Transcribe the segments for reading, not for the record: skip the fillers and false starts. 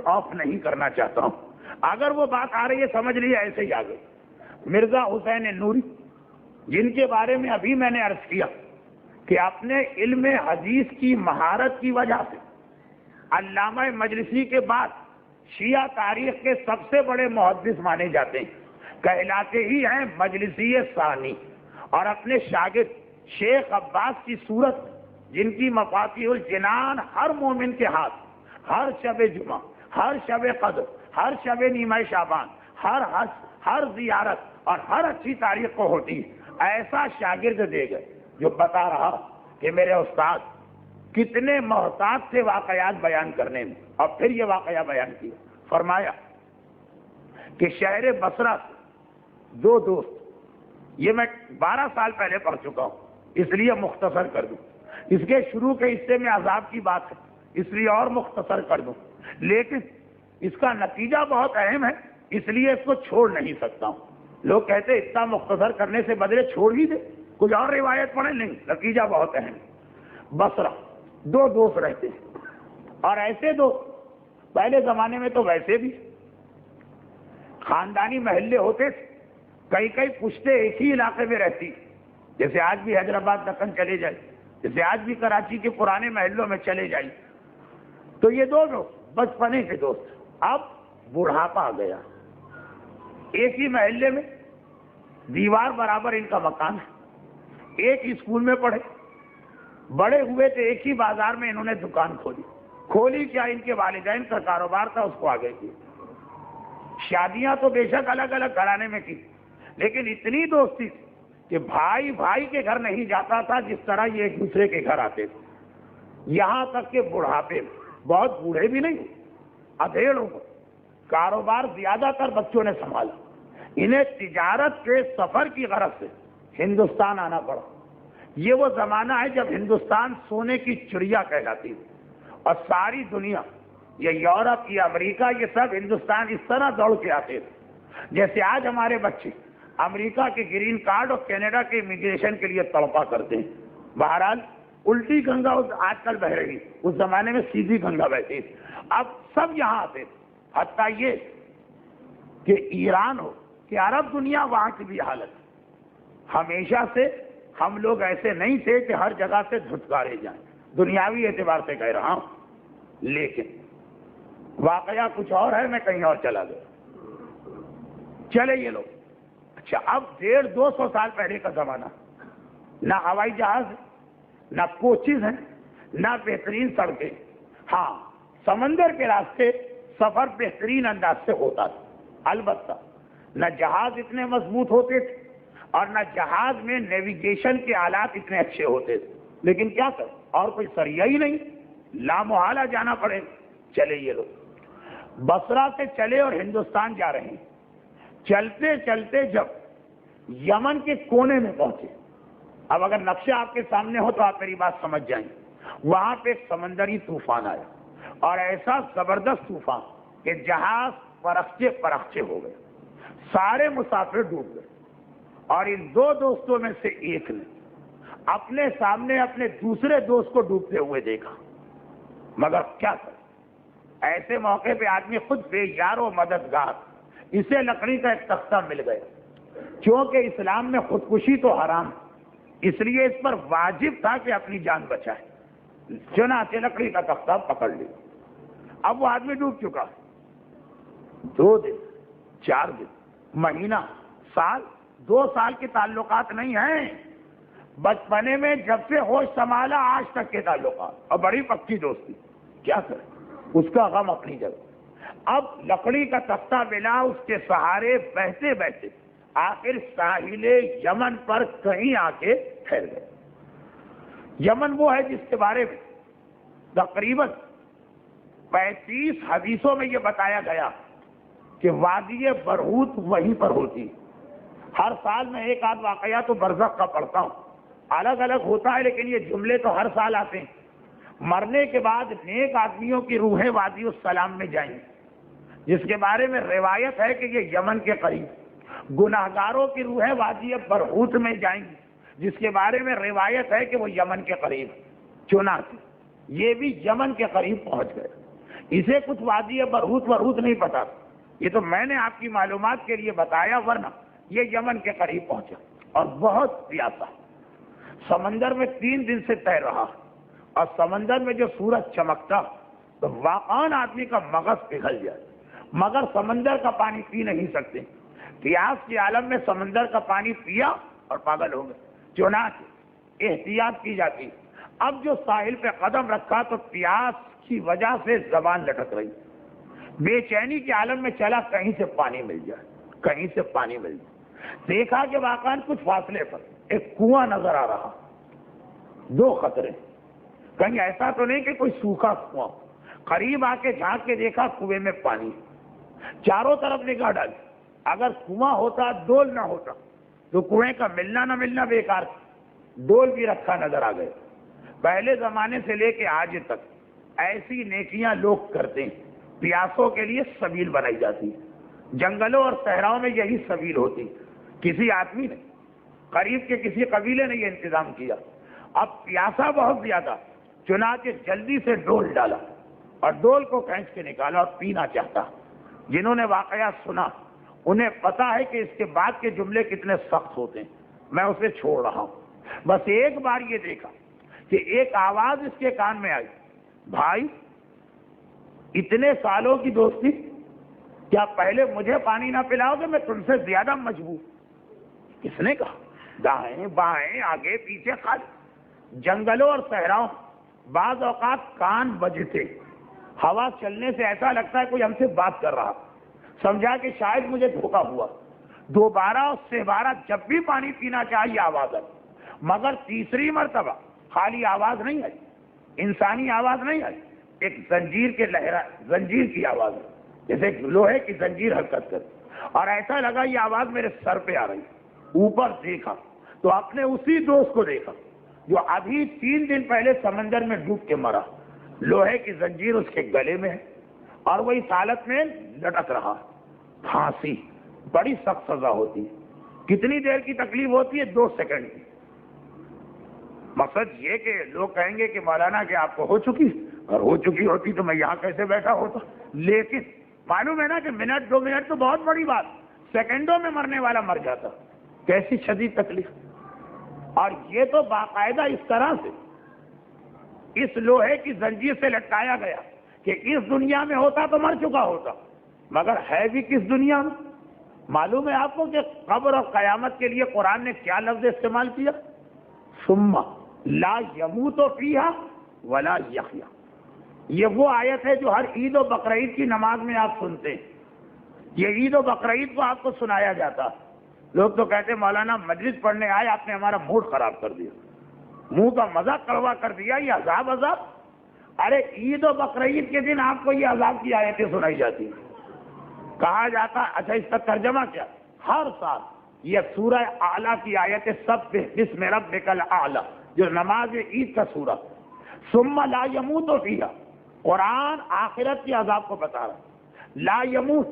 Of نہیں کرنا چاہتا ہوں. اگر وہ بات آ رہی ہے سمجھ لیے ایسے ہی آ گئی. مرزا حسین نوری جن کے بارے میں ابھی میں نے عرض کیا کہ اپنے علم حدیث کی مہارت کی وجہ سے علامہ مجلسی کے بعد شیعہ تاریخ کے سب سے بڑے محدث مانے جاتے ہیں, کہلاتے ہی ہیں مجلسی ثانی. اور اپنے شاگرد شیخ عباس کی صورت جن کی مفاتیح الجنان ہر مومن کے ہاتھ, ہر شب جمعہ, ہر شب قدر, ہر شب نیمہ شعبان, ہر زیارت اور ہر اچھی تاریخ کو ہوتی ہے, ایسا شاگرد دے گئے جو بتا رہا کہ میرے استاد کتنے محتاط تھے واقعات بیان کرنے میں. اور پھر یہ واقعہ بیان کیا, فرمایا کہ شہر بصرہ سے دو دوست, یہ میں 12 سال پہلے پڑھ چکا ہوں اس لیے مختصر کر دوں, اس کے شروع کے حصے میں عذاب کی بات ہے اس لیے اور مختصر کر دوں, لیکن اس کا نتیجہ بہت اہم ہے اس لیے اس کو چھوڑ نہیں سکتا ہوں. لوگ کہتے ہیں اتنا مختصر کرنے سے بدلے چھوڑ ہی دے, کچھ اور روایت پڑھیں, نہیں, نتیجہ بہت اہم. بصرہ دو دوست رہتے ہیں, اور ایسے دوست پہلے زمانے میں تو ویسے بھی خاندانی محلے ہوتے تھے, کئی پشتے ایک ہی علاقے میں رہتی, جیسے آج بھی حیدرآباد دکن چلے جائے, جیسے آج بھی کراچی کے پرانے محلوں میں چلے جائیں. تو یہ دو دوست بچپنے کے دوست, اب بڑھاپا آ گیا, ایک ہی محلے میں دیوار برابر ان کا مکان ہے, ایک اسکول میں پڑھے, بڑے ہوئے تھے ایک ہی بازار میں انہوں نے دکان کھولی کیا ان کے والدین کا کاروبار تھا اس کو آگے کیا. شادیاں تو بے شک الگ الگ گھرانے میں کی, لیکن اتنی دوستی تھی کہ بھائی بھائی کے گھر نہیں جاتا تھا جس طرح یہ ایک دوسرے کے گھر آتے تھے. یہاں تک کہ بڑھاپے میں, بہت بوڑھے بھی نہیں, ادھیڑ عمر, کاروبار زیادہ تر بچوں نے سنبھالا. انہیں تجارت کے سفر کی غرض سے ہندوستان آنا پڑا. یہ وہ زمانہ ہے جب ہندوستان سونے کی چڑیا کہلاتی تھی, اور ساری دنیا, یہ یورپ, یہ امریکہ, یہ سب ہندوستان اس طرح دوڑ کے آتے تھے جیسے آج ہمارے بچے امریکہ کے گرین کارڈ اور کینیڈا کے امیگریشن کے لیے تڑپا کرتے ہیں. بہرحال الٹی گنگا آج کل بہ رہی, اس زمانے میں سیدھی گنگا بہتی تھی. اب سب یہاں آتے تھے, حتیٰ یہ کہ ایران ہو کہ عرب دنیا, وہاں کی بھی حالت. ہمیشہ سے ہم لوگ ایسے نہیں تھے کہ ہر جگہ سے دھتکارے جائیں, دنیاوی اعتبار سے کہہ رہا ہوں, لیکن واقعہ کچھ اور ہے, میں کہیں اور چلا گیا. چلے یہ لوگ, اچھا اب 150-200 سال پہلے کا زمانہ, نہ ہوائی جہاز ہے, نہ کوچز ہیں, نہ بہترین سڑکیں. ہاں, سمندر کے راستے سفر بہترین انداز سے ہوتا تھا, البتہ نہ جہاز اتنے مضبوط ہوتے تھے اور نہ جہاز میں نیویگیشن کے آلات اتنے اچھے ہوتے تھے. لیکن کیا کر, اور کوئی ذریعہ ہی نہیں, لامحالہ جانا پڑے. چلے یہ لوگ بصرہ سے چلے اور ہندوستان جا رہے ہیں. چلتے چلتے جب یمن کے کونے میں پہنچے, اب اگر نقشہ آپ کے سامنے ہو تو آپ میری بات سمجھ جائیں, وہاں پہ ایک سمندری طوفان آیا, اور ایسا زبردست طوفان کہ جہاز پرخچے ہو گئے, سارے مسافر ڈوب گئے. اور ان دو دوستوں میں سے ایک نے اپنے سامنے اپنے دوسرے دوست کو ڈوبتے ہوئے دیکھا, مگر کیا کرے, ایسے موقع پہ آدمی خود بے یار و مددگار. اسے لکڑی کا ایک تختہ مل گیا, کیونکہ اسلام میں خودکشی تو حرام, اس لیے اس پر واجب تھا کہ اپنی جان بچائے. چنانچہ لکڑی کا تختہ پکڑ لیا. اب وہ آدمی ڈوب چکا, 2 دن, 4 دن, مہینہ, سال, 2 سال کے تعلقات نہیں ہیں, بچپنے میں جب سے ہوش سنبھالا آج تک کے تعلقات, اور بڑی پکی دوستی. کیا کرے, اس کا غم اپنی جگہ. اب لکڑی کا تختہ ملا, اس کے سہارے بہتے بہتے آخر ساحل یمن پر کہیں آ کے ٹھہر گئے. یمن وہ ہے جس کے بارے میں تقریباً 35 حدیثوں میں یہ بتایا گیا کہ وادی برہوت وہیں پر ہوتی. ہر سال میں ایک آدھ واقعہ تو برزخ کا پڑھتا ہوں, الگ الگ ہوتا ہے, لیکن یہ جملے تو ہر سال آتے ہیں. مرنے کے بعد نیک آدمیوں کی روحیں وادی السلام میں جائیں, جس کے بارے میں روایت ہے کہ یہ یمن کے قریب. گناہگاروں کی روحیں وادی برہوت میں جائیں گی, جس کے بارے میں روایت ہے کہ وہ یمن کے قریب. چنانچہ یہ بھی یمن کے قریب پہنچ گئے. اسے کچھ وادی برہوت ورہوت نہیں پتا، یہ تو میں نے آپ کی معلومات کے لیے بتایا، ورنہ یہ یمن کے قریب پہنچا اور بہت پیاسا، سمندر میں 3 دن سے تیر رہا، اور سمندر میں جو سورج چمکتا تو واقعاً آدمی کا مغز پگھل جائے، مگر سمندر کا پانی پی نہیں سکتے، پیاس کے عالم میں سمندر کا پانی پیا اور پاگل ہو گئے۔ چنانچہ احتیاط کی جاتی، اب جو ساحل پہ قدم رکھا تو پیاس کی وجہ سے زبان لٹک رہی، بے چینی کے عالم میں چلا کہیں سے پانی مل جائے، کہیں سے پانی مل جائے۔ دیکھا کہ واقعاً کچھ فاصلے پر ایک کنواں نظر آ رہا، 2 خطرے، کہیں ایسا تو نہیں کہ کوئی سوکھا کنواں، قریب آ کے جھانک کے دیکھا کنویں میں پانی، چاروں طرف نگاہ ڈالی، اگر کنواں ہوتا ڈول نہ ہوتا تو کنویں کا ملنا نہ ملنا بیکار تھا، ڈول بھی رکھا نظر آ گئے۔ پہلے زمانے سے لے کے آج تک ایسی نیکیاں لوگ کرتے ہیں، پیاسوں کے لیے سبیل بنائی جاتی ہے، جنگلوں اور صحراؤں میں یہی سبیل ہوتی، کسی آدمی نے، قریب کے کسی قبیلے نے یہ انتظام کیا۔ اب پیاسا بہت زیادہ، چنانچہ جلدی سے ڈول ڈالا اور ڈول کو کھینچ کے نکالا اور پینا چاہتا۔ جنہوں نے واقعات سنا انہیں پتا ہے کہ اس کے بعد کے جملے کتنے سخت ہوتے ہیں، میں اسے چھوڑ رہا ہوں۔ بس ایک بار یہ دیکھا کہ ایک آواز اس کے کان میں آئی، بھائی اتنے سالوں کی دوستی، کیا پہلے مجھے پانی نہ پلاؤ گے؟ میں تم سے زیادہ مجبور۔ کس نے کہا؟ دائیں بائیں آگے پیچھے خالی، جنگلوں اور صحراؤں بعض اوقات کان بجتے، ہوا چلنے سے ایسا لگتا ہے کوئی ہم سے بات کر رہا، سمجھا کہ شاید مجھے دھوکا ہوا۔ 2 اور 3 جب بھی پانی پینا چاہیے آواز آئی، مگر تیسری مرتبہ خالی آواز نہیں آئی، انسانی آواز نہیں آئی، ایک زنجیر کے زنجیر کی آواز ہے، جیسے لوہے کی زنجیر حرکت کر، اور ایسا لگا یہ آواز میرے سر پہ آ رہی۔ اوپر دیکھا تو اپنے اسی دوست کو دیکھا جو ابھی 3 دن پہلے سمندر میں ڈوب کے مرا، لوہے کی زنجیر اس کے گلے میں ہے اور وہ اس حالت میں لٹک رہا۔ پھانسی بڑی سخت سزا ہوتی ہے، کتنی دیر کی تکلیف ہوتی ہے؟ 2 سیکنڈ کی۔ مقصد یہ کہ لوگ کہیں گے کہ مولانا کہ آپ کو ہو چکی، اور ہو چکی ہوتی تو میں یہاں کیسے بیٹھا ہوتا، لیکن معلوم ہے نا کہ منٹ 2 منٹ تو بہت بڑی بات، سیکنڈوں میں مرنے والا مر جاتا، کیسی شدید تکلیف۔ اور یہ تو باقاعدہ اس طرح سے اس لوہے کی زنجیر سے لٹکایا گیا کہ اس دنیا میں ہوتا تو مر چکا ہوتا، مگر ہے بھی کس دنیا میں؟ معلوم ہے آپ کو کہ قبر اور قیامت کے لیے قرآن نے کیا لفظ استعمال کیا؟ ثم لا یموت فیہا ولا یحیا۔ یہ وہ آیت ہے جو ہر عید و بقرعید کی نماز میں آپ سنتے ہیں، یہ عید و بقرعید کو آپ کو سنایا جاتا۔ لوگ تو کہتے ہیں مولانا مجلس پڑھنے آئے، آپ نے ہمارا موڈ خراب کر دیا، منہ کا مزہ کڑوا کر دیا، یہ عذاب۔ ارے عید و بقرعید کے دن آپ کو یہ عذاب کی آیتیں سنائی جاتی ہیں، کہا جاتا اچھا اس کا ترجمہ کیا؟ ہر سال یہ سورہ اعلیٰ کی آیتیں، سبح بسم ربک الاعلیٰ، جو نماز عید کا سورہ، ثم لا یموت فیہا، قرآن آخرت کے عذاب کو بتا رہا۔ لا یموت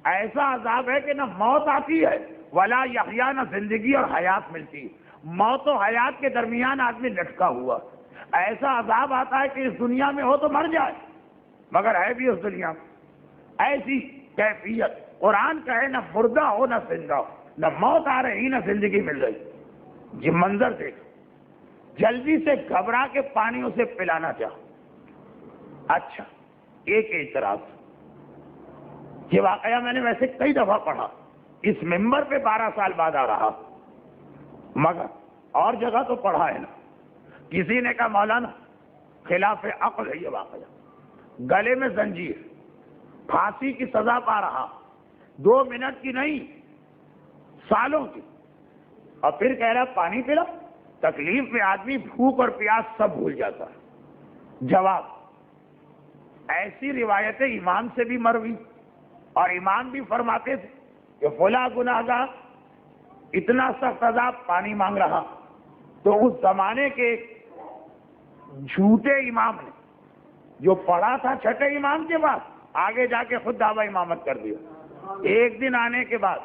ایسا عذاب ہے کہ نہ موت آتی ہے، ولا یحیا، نہ زندگی اور حیات ملتی ہے، موت و حیات کے درمیان آدمی لٹکا ہوا۔ ایسا عذاب آتا ہے کہ اس دنیا میں ہو تو مر جائے، مگر ہے بھی اس دنیا میں۔ ایسی کیفیت قرآن کہے نہ مردہ ہو نہ زندہ ہو، نہ موت آ رہی نہ زندگی مل رہی۔ یہ منظر دیکھ، جلدی سے گھبرا کے پانی اسے پلانا چاہو۔ اچھا ایک اعتراض، یہ واقعہ میں نے ویسے کئی دفعہ پڑھا، اس ممبر پہ 12 سال بعد آ رہا، مگر اور جگہ تو پڑھا ہے نا۔ کسی نے کہا مولانا خلاف عقل ہے یہ واقعہ، گلے میں زنجیر، پھانسی کی سزا پا رہا، 2 منٹ کی نہیں، سالوں کی، اور پھر کہہ رہا پانی پلا۔ تکلیف میں آدمی بھوک اور پیاس سب بھول جاتا ہے۔ جواب، ایسی روایتیں امام سے بھی مروی، اور امام بھی فرماتے تھے کہ فلاں گناہگار اتنا سخت عذاب پانی مانگ رہا، تو اس زمانے کے جھوٹے امام نے جو پڑھا تھا چھٹے امام کے بعد، آگے جا کے خود دعویٰ امامت کر دیا۔ ایک دن آنے کے بعد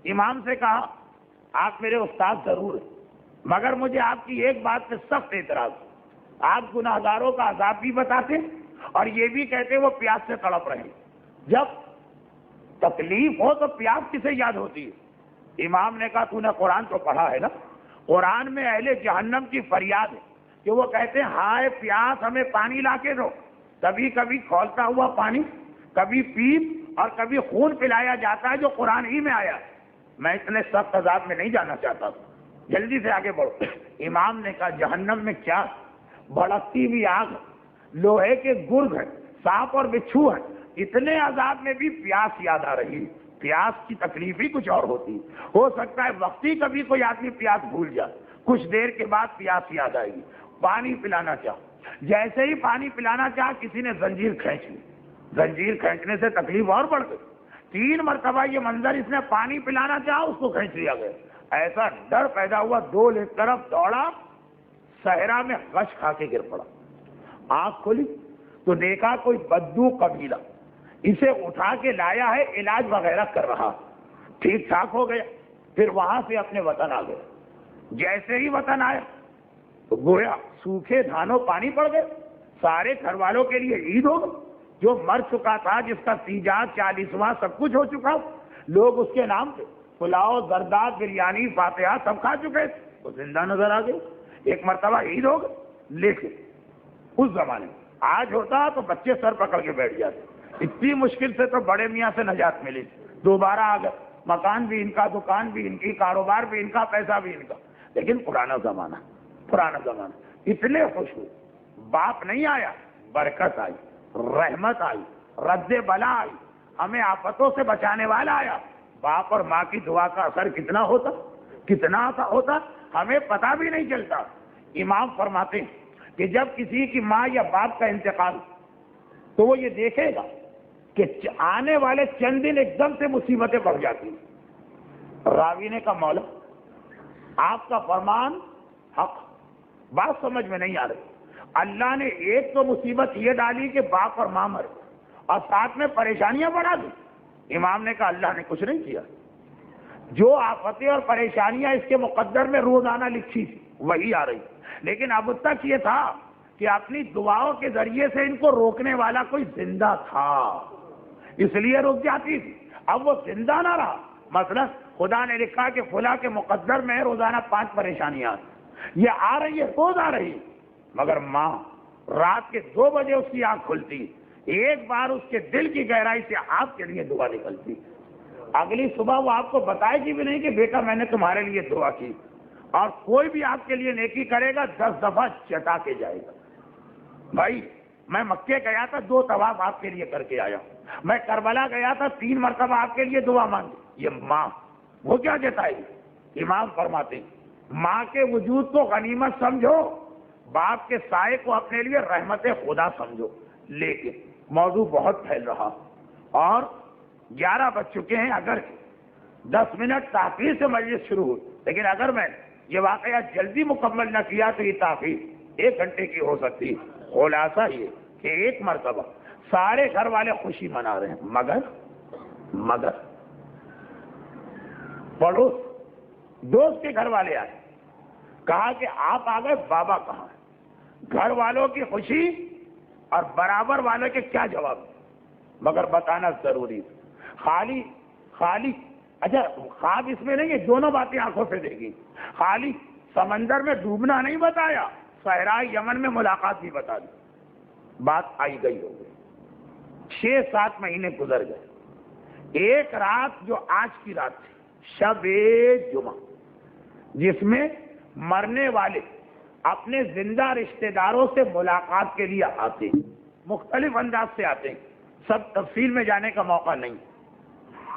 امام سے کہا آپ میرے استاد ضرور ہیں، مگر مجھے آپ کی ایک بات پہ سخت اعتراض، آپ گناہگاروں کا عذاب بھی بتاتے اور یہ بھی کہتے وہ پیاس سے تڑپ رہے ہیں. جب تکلیف ہو تو پیاس کسے یاد ہوتی ہے؟ امام نے کہا تو نے قرآن تو پڑھا ہے نا, قرآن میں اہل جہنم کی فریاد ہے کہ وہ کہتے ہیں ہائے پیاس ہمیں پانی لا کے دو. کبھی کبھی کھولتا ہوا پانی, کبھی پیپ اور کبھی خون پلایا جاتا ہے جو قرآن ہی میں آیا ہے. میں اتنے سخت عذاب میں نہیں جانا چاہتا, جلدی سے آگے بڑھو. امام نے کہا جہنم میں کیا بھڑکتی ہوئی آگ, لوہے کے گرگ ہیں, سانپ اور بچھو ہیں, اتنے عذاب میں بھی پیاس یاد آ رہی. پیاس کی تکلیف ہی کچھ اور ہوتی. ہو سکتا ہے وقتی کبھی کوئی آدمی پیاس بھول جائے, کچھ دیر کے بعد پیاس یاد آئے گی. پانی پلانا چاہو, جیسے ہی پانی پلانا چاہا کسی نے زنجیر کھینچ لی, زنجیر کھینچنے سے تکلیف اور بڑھ گئی. 3 مرتبہ یہ منظر, اس نے پانی پلانا چاہا اس کو کھینچ لیا گیا. ایسا ڈر پیدا ہوا, 2 ایک طرف دوڑا, صحرا میں غش کھا کے گر پڑا. آنکھ کھلی تو دیکھا کوئی بدو قبیلہ اسے اٹھا کے لایا ہے, علاج وغیرہ کر رہا, ٹھیک ٹھاک ہو گیا. پھر وہاں سے اپنے وطن آ گیا. جیسے ہی وطن آیا تو گویا سوکھے دھانوں پانی پڑ گئے. سارے گھر والوں کے لیے عید ہو گئی. جو مر چکا تھا, جس کا 40واں سب کچھ ہو چکا, لوگ اس کے نام پہ پلاؤ, زرداد, بریانی, فاتحہ سب کھا چکے تھے, وہ زندہ نظر آ گئے. ایک مرتبہ عید ہو گئی. لیکن اس زمانے میں آج ہوتا تو بچے سر پکڑ کے بیٹھ جاتے. اتنی مشکل سے تو بڑے میاں سے نجات ملی, دوبارہ آ گئے. مکان بھی ان کا, دکان بھی ان کی, کاروبار بھی ان کا, پیسہ بھی ان کا. لیکن پرانا زمانہ, اتنے خوش ہوئے. باپ نہیں آیا, برکت آئی, رحمت آئی, رد بلا آئی, ہمیں آفتوں سے بچانے والا آیا. باپ اور ماں کی دعا کا اثر کتنا ہوتا ہمیں پتہ بھی نہیں چلتا. امام فرماتے ہیں کہ جب کسی کی ماں یا باپ کا انتقال تو وہ یہ دیکھے گا کہ آنے والے چند دن ایک دم سے مصیبتیں بڑھ جاتی ہیں. راوی نے کہا مولا آپ کا فرمان حق, بات سمجھ میں نہیں آ رہی. اللہ نے ایک تو مصیبت یہ ڈالی کہ باپ اور ماں مر, اور ساتھ میں پریشانیاں بڑھا دی. امام نے کہا اللہ نے کچھ نہیں کیا, جو آفتیں اور پریشانیاں اس کے مقدر میں روزانہ لکھی تھی وہی آ رہی. لیکن اب تک یہ تھا کہ اپنی دعاؤں کے ذریعے سے ان کو روکنے والا کوئی زندہ تھا, اس لیے رک جاتی تھی. اب وہ زندہ نہ رہا. مثلا خدا نے لکھا کہ فلاں کے مقدر میں روزانہ 5 پریشانیاں یہ آ رہی ہے, روز آ رہی, مگر ماں رات کے 2 بجے اس کی آنکھ کھلتی, ایک بار اس کے دل کی گہرائی سے آپ کے لیے دعا نکلتی. اگلی صبح وہ آپ کو بتائے گی بھی نہیں کہ بیٹا میں نے تمہارے لیے دعا کی. اور کوئی بھی آپ کے لیے نیکی کرے گا 10 دفعہ چٹا کے جائے گا. بھائی میں مکے گیا تھا, 2 طواف آپ کے لیے کر کے آیا. میں کربلا گیا تھا, 3 مرتبہ آپ کے لیے دعا مانگی. یہ ماں وہ کیا جتائے گی؟ امام فرماتے ہیں ماں کے وجود کو غنیمت سمجھو, باپ کے سائے کو اپنے لیے رحمت خدا سمجھو. لیکن موضوع بہت پھیل رہا اور 11 بج چکے ہیں. اگر 10 منٹ تاخیر سے مجلس شروع ہوئی, لیکن اگر میں یہ واقعہ جلدی مکمل نہ کیا تو یہ تاخیر 1 گھنٹے کی ہو سکتی. خلاصہ یہ کہ ایک مرتبہ سارے گھر والے خوشی منا رہے ہیں, مگر پڑوس دوست کے گھر والے آئے, کہا کہ آپ آ گئے, بابا کہاں ہے؟ گھر والوں کی خوشی اور برابر والوں کے کیا جواب, مگر بتانا ضروری. خالی اچھا خواب اس میں نہیں ہے, دونوں باتیں آنکھوں سے دیکھی. خالی سمندر میں ڈوبنا نہیں بتایا, صحرائے یمن میں ملاقات بھی بتا دی. بات آئی گئی ہو گئی. 6-7 مہینے گزر گئے. ایک رات جو آج کی رات تھی, شب جمعہ, جس میں مرنے والے اپنے زندہ رشتہ داروں سے ملاقات کے لیے آتے ہیں, مختلف انداز سے آتے ہیں, سب تفصیل میں جانے کا موقع نہیں.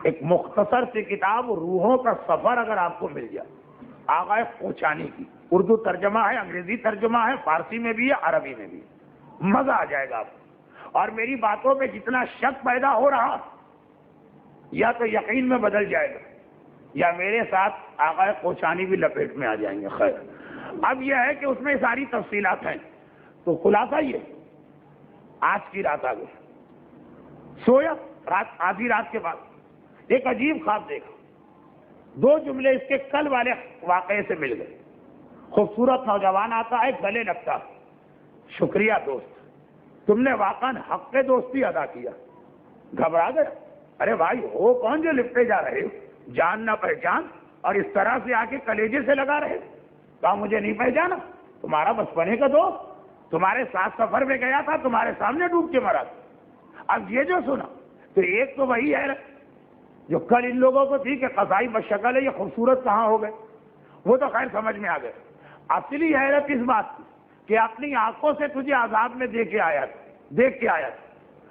ایک مختصر سی کتاب روحوں کا سفر اگر آپ کو مل جائے, آغا کوچانی کی, اردو ترجمہ ہے, انگریزی ترجمہ ہے, فارسی میں بھی ہے, عربی میں بھی ہے, مزہ آ جائے گا آپ کو. اور میری باتوں پہ جتنا شک پیدا ہو رہا یا تو یقین میں بدل جائے گا یا میرے ساتھ آغا کوچانی بھی لپیٹ میں آ جائیں گے. خیر, اب یہ ہے کہ اس میں ساری تفصیلات ہیں. تو خلاصہ یہ, آج کی رات آ گئی, سویا رات, آدھی رات کے بعد ایک عجیب خواب دیکھا. 2 جملے اس کے کل والے واقعے سے مل گئے. خوبصورت نوجوان آتا ہے, گلے لگتا, شکریہ دوست, تم نے واقعا حق دوستی ادا کیا. گھبرا گیا. ارے بھائی ہو کون جو لپٹے جا رہے ہو؟ جان نہ پہچان اور اس طرح سے آ کے کلیجے سے لگا رہے. کہا مجھے نہیں پہچانا؟ تمہارا بچپنے کا دوست تمہارے ساتھ سفر میں گیا تھا, تمہارے سامنے ڈوب کے مرا. اب یہ جو سنا تو ایک تو وہی ہے جو کل ان لوگوں کو تھی کہ قصائی بشکل ہے, یہ خوبصورت کہاں ہو گئے, وہ تو خیر سمجھ میں آ گئے. اصلی حیرت اس بات کی کہ اپنی آنکھوں سے تجھے عذاب میں دیکھ کے آیا تھا,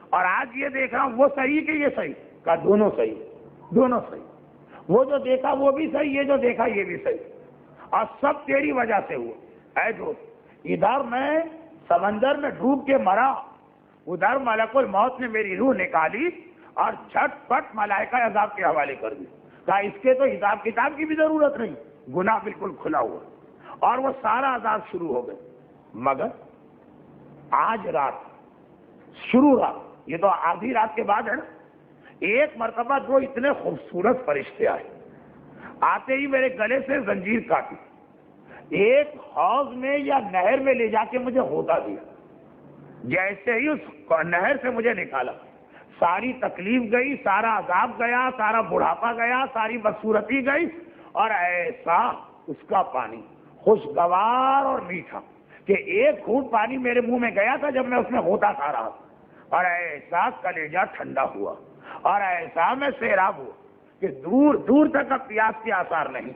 اور آج یہ دیکھ رہا ہوں وہ صحیح کہ یہ صحیح. کہا دونوں صحیح, دونوں صحیح. وہ جو دیکھا وہ بھی صحیح, یہ جو دیکھا یہ بھی صحیح, اور سب تیری وجہ سے ہوا. اے دوست, ادھر میں سمندر میں ڈوب کے مرا, ادھر ملک الموت نے میری روح نکالی اور جھٹ پٹ ملائکہ عذاب کے حوالے کر دی. کہا اس کے تو حساب کتاب کی بھی ضرورت نہیں, گناہ بالکل کھلا ہوا, اور وہ سارا عذاب شروع ہو گئے. مگر آج رات شروع رات, یہ تو آدھی رات کے بعد ہے نا, ایک مرتبہ دو اتنے خوبصورت فرشتے آئے, آتے ہی میرے گلے سے زنجیر کاٹی, ایک حوض میں یا نہر میں لے جا کے مجھے ہوتا دیا. جیسے ہی اس نہر سے مجھے نکالا, ساری تکلیف گئی, سارا عذاب گیا, سارا بڑھاپا گیا, ساری بدصورتی گئی, اور ایسا اس کا پانی خوشگوار اور میٹھا کہ ایک گھونٹ پانی میرے منہ میں گیا تھا جب میں اس میں ہوتا کھا رہا تھا, اور ایسا کلیجہ ٹھنڈا ہوا, اور ایسا میں سیراب ہوا کہ دور دور تک اب پیاس کے آثار نہیں.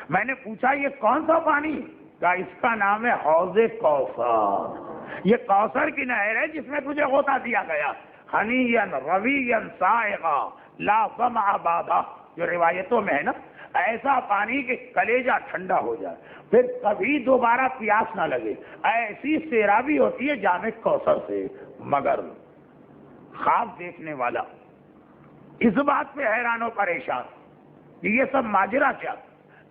میں نے پوچھا یہ کون سا پانی؟ کہا اس کا نام ہے حوض کوثر. یہ کوثر کی نہر ہے جس میں تجھے ہوتا دیا گیا. ہنین روین سائغا لا ظمأ بعدہ, جو روایتوں میں ہے نا, ایسا پانی کہ کلیجہ ٹھنڈا ہو جائے, پھر کبھی دوبارہ پیاس نہ لگے, ایسی سیرابی ہوتی ہے جام کوثر سے. مگر خواب دیکھنے والا اس بات پہ حیران و پریشان کہ یہ سب ماجرا کیا.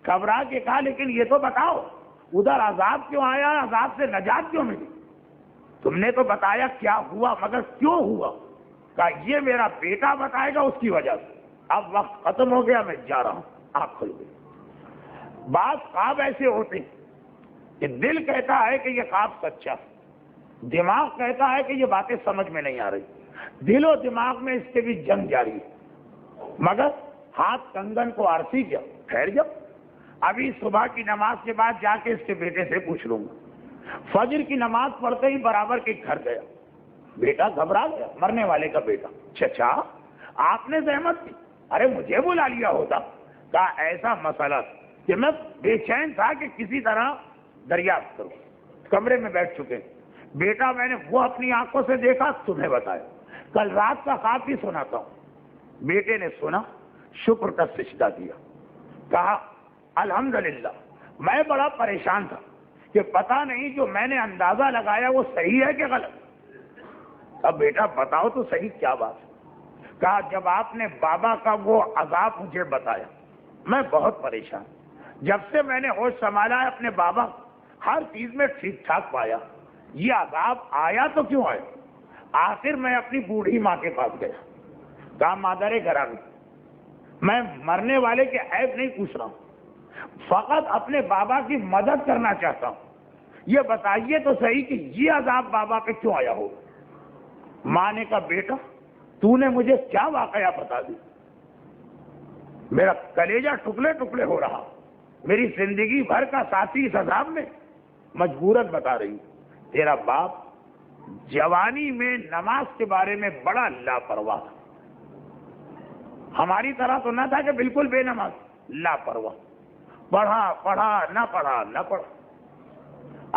گھبرا کے کہا لیکن یہ تو بتاؤ ادھر عذاب کیوں آیا, عذاب سے نجات کیوں ملی؟ تم نے تو بتایا کیا ہوا, مگر کیوں ہوا؟ کہا یہ میرا بیٹا بتائے گا, اس کی وجہ سے. اب وقت ختم ہو گیا, میں جا رہا ہوں. آنکھ کھل گئی. بعض خواب ایسے ہوتے کہ دل کہتا ہے کہ یہ خواب سچا, دماغ کہتا ہے کہ یہ باتیں سمجھ میں نہیں آ رہی, دل و دماغ میں اس کے بھی جنگ جاری ہے. مگر ہاتھ کنگن کو آرسی کیا, ٹھہر جاؤ, ابھی صبح کی نماز کے بعد جا کے اس کے بیٹے سے پوچھ لوں گا. فجر کی نماز پڑھتے ہی برابر کے گھر گیا. بیٹا گھبرا گیا, مرنے والے کا بیٹا. چچا آپ نے زحمت کی, ارے مجھے بلا لیا ہوتا. کہا ایسا مسئلہ کہ میں بے چین تھا کہ کسی طرح دریافت کروں. کمرے میں بیٹھ چکے. بیٹا میں نے وہ اپنی آنکھوں سے دیکھا, تمہیں بتایا. کل رات کا خواب بھی سناتا ہوں. بیٹے نے سنا, شکر کا سجدہ دیا, کہا الحمدللہ. میں بڑا پریشان تھا کہ پتہ نہیں جو میں نے اندازہ لگایا وہ صحیح ہے کہ غلط. اب بیٹا بتاؤ تو صحیح کیا بات ہے؟ کہا جب آپ نے بابا کا وہ عذاب مجھے بتایا میں بہت پریشان. جب سے میں نے ہوش سنبھالا ہے اپنے بابا ہر چیز میں ٹھیک ٹھاک پایا, یہ عذاب آیا تو کیوں آیا؟ آخر میں اپنی بوڑھی ماں کے پاس گیا. کہا مادر گرامی, میں مرنے والے کے عیب نہیں پوچھ رہا ہوں, فقط اپنے بابا کی مدد کرنا چاہتا ہوں. یہ بتائیے تو صحیح کہ یہ عذاب بابا پہ کیوں آیا ہو؟ ماں نے کہا بیٹا تو نے مجھے کیا واقعہ بتا دی؟ میرا کلیجہ ٹکڑے ٹکڑے ہو رہا, میری زندگی بھر کا ساتھی اس عذاب میں. مجبورت بتا رہی, تیرا باپ جوانی میں نماز کے بارے میں بڑا لاپرواہ تھا. ہماری طرح تو نہ تھا کہ بالکل بے نماز, لاپرواہ. پڑھا نہ پڑھا.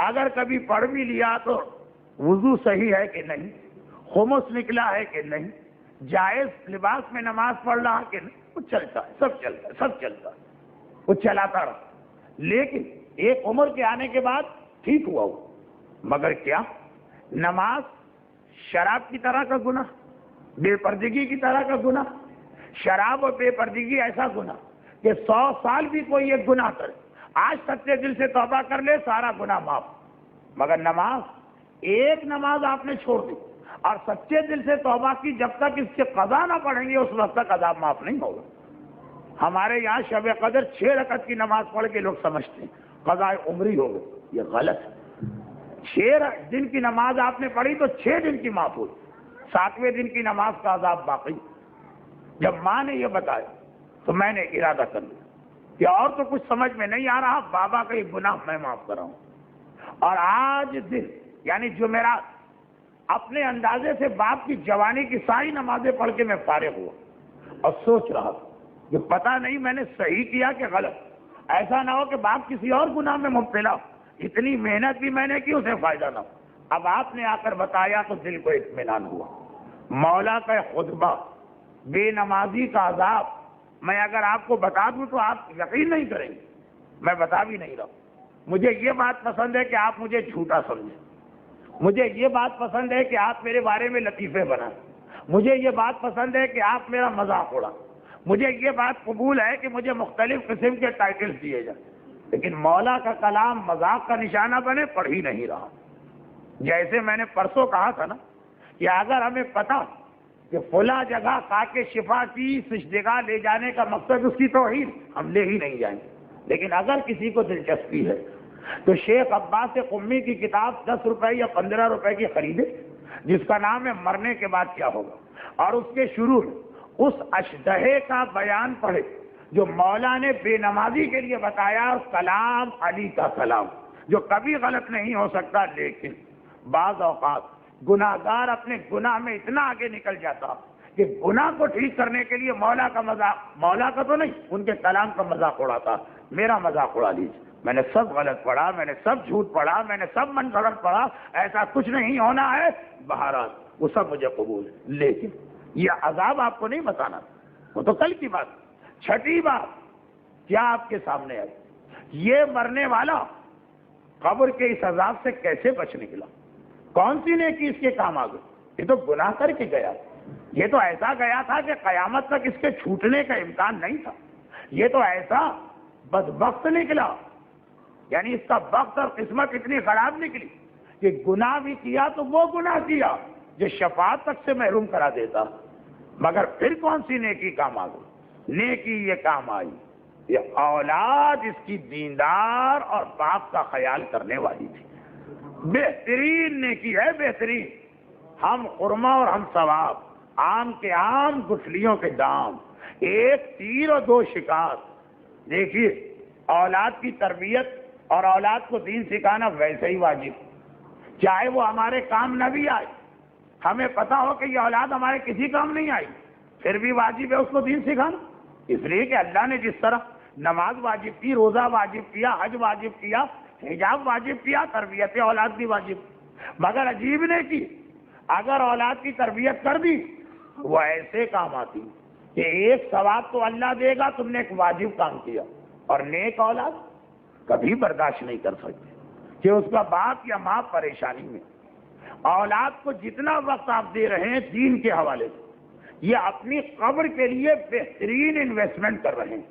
اگر کبھی پڑھ بھی لیا تو وضو صحیح ہے کہ نہیں, خمس نکلا ہے کہ نہیں, جائز لباس میں نماز پڑھ رہا کہ نہیں, وہ چلتا ہے, سب چلتا ہے, وہ چلاتا رہا. لیکن ایک عمر کے آنے کے بعد ٹھیک ہوا وہ. مگر کیا نماز شراب کی طرح کا گناہ, بے پردگی کی طرح کا گناہ. شراب اور بے پردگی ایسا گناہ کہ 100 سال بھی کوئی ایک گناہ کرے, آج سچے دل سے توبہ کر لے سارا گناہ معاف. مگر نماز, ایک نماز آپ نے چھوڑ دی اور سچے دل سے توبہ کی, جب تک اس کے قضا نہ پڑھیں گے اس وقت تک عذاب معاف نہیں ہوگا. ہمارے یہاں شب قدر 6 رکعت کی نماز پڑھ کے لوگ سمجھتے ہیں قضاء عمری ہو گئی, یہ غلط ہے. 6 دن کی نماز آپ نے پڑھی تو 6 دن کی معاف ہوئی، 7ویں دن کی نماز کا عذاب باقی۔ جب ماں نے یہ بتایا تو میں نے ارادہ کر لیا کہ اور تو کچھ سمجھ میں نہیں آ رہا، بابا کا یہ گناہ میں معاف کر رہا ہوں۔ اور آج دن یعنی جمعرات اپنے اندازے سے باپ کی جوانی کی ساری نمازیں پڑھ کے میں فارغ ہوا اور سوچ رہا تھا کہ پتہ نہیں میں نے صحیح کیا کہ غلط، ایسا نہ ہو کہ باپ کسی اور گناہ میں مبتلا، اتنی محنت بھی میں نے کی اسے فائدہ نہ ہو۔ اب آپ نے آ کر بتایا تو دل کو اطمینان ہوا۔ مولا کا خطبہ، بے نمازی کا عذاب، میں اگر آپ کو بتا دوں تو آپ یقین نہیں کریں گے، میں بتا بھی نہیں رہا ہوں۔ مجھے یہ بات پسند ہے کہ آپ مجھے جھوٹا سمجھیں، مجھے یہ بات پسند ہے کہ آپ میرے بارے میں لطیفے بنائیں، مجھے یہ بات پسند ہے کہ آپ میرا مذاق اڑائیں، مجھے یہ بات قبول ہے کہ مجھے مختلف قسم کے ٹائٹل دیے جائیں، لیکن مولا کا کلام مذاق کا نشانہ بنے پڑھ ہی نہیں رہا۔ جیسے میں نے پرسوں کہا تھا نا کہ اگر ہمیں پتا کہ فلاں جگہ خاک شفا کی سجدگاہ لے جانے کا مقصد اس کی توحید، ہم لے ہی نہیں جائیں گے۔ لیکن اگر کسی کو دلچسپی ہے تو شیخ عباس قمی کی کتاب 10 روپے یا 15 روپے کی خریدے، جس کا نام ہے مرنے کے بعد کیا ہوگا، اور اس کے شروع میں اس اشدہے کا بیان پڑھے جو مولا نے بے نمازی کے لیے بتایا، اور کلام علی کا کلام جو کبھی غلط نہیں ہو سکتا، لیکن بعض اوقات گناہ گار اپنے گناہ میں اتنا آگے نکل جاتا کہ گناہ کو ٹھیک کرنے کے لیے مولا کا مذاق، مولا کا تو نہیں، ان کے کلام کا مذاق اڑاتا۔ میرا مذاق اڑا لیجیے، میں نے سب غلط پڑھا، میں نے سب جھوٹ پڑھا، میں نے سب من گھڑت پڑھا، ایسا کچھ نہیں ہونا ہے، بہرحال وہ سب مجھے قبول ہے، لیکن یہ عذاب آپ کو نہیں بتانا، وہ تو کل کی بات۔ چھٹی بات کیا آپ کے سامنے آئی، یہ مرنے والا قبر کے اس عذاب سے کیسے بچ نکلا، کون سی نیکی اس کے کام آ گئی؟ یہ تو گناہ کر کے گیا، یہ تو ایسا گیا تھا کہ قیامت تک اس کے چھوٹنے کا امکان نہیں تھا، یہ تو ایسا بدبخت نکلا، یعنی اس کا وقت اور قسمت اتنی خراب نکلی کہ گناہ بھی کیا تو وہ گناہ کیا جو شفاعت تک سے محروم کرا دیتا، مگر پھر کون سی نیکی کام آ گئی؟ نیکی یہ کام آئی، یہ اولاد اس کی دیندار اور باپ کا خیال کرنے والی تھی، بہترین نیکی ہے، بہترین۔ ہم خرما اور ہم ثواب، آم کے آم گٹھلیوں کے دام، ایک تیر اور 2 شکار۔ دیکھیے اولاد کی تربیت اور اولاد کو دین سکھانا ویسے ہی واجب، چاہے وہ ہمارے کام نہ بھی آئے، ہمیں پتا ہو کہ یہ اولاد ہمارے کسی کام نہیں آئی، پھر بھی واجب ہے اس کو دین سکھانا، اس لیے کہ اللہ نے جس طرح نماز واجب کی، روزہ واجب کیا، حج واجب کیا، حجاب واجب کیا، تربیت اولاد بھی واجب۔ مگر عجیب نے کی، اگر اولاد کی تربیت کر دی وہ ایسے کام آتی کہ ایک ثواب تو اللہ دے گا، تم نے ایک واجب کام کیا، اور نیک اولاد کبھی برداشت نہیں کر سکتے کہ اس کا باپ یا ماں پریشانی میں۔ اولاد کو جتنا وقت آپ دے رہے ہیں دین کے حوالے سے، یہ اپنی قبر کے لیے بہترین انویسٹمنٹ کر رہے ہیں۔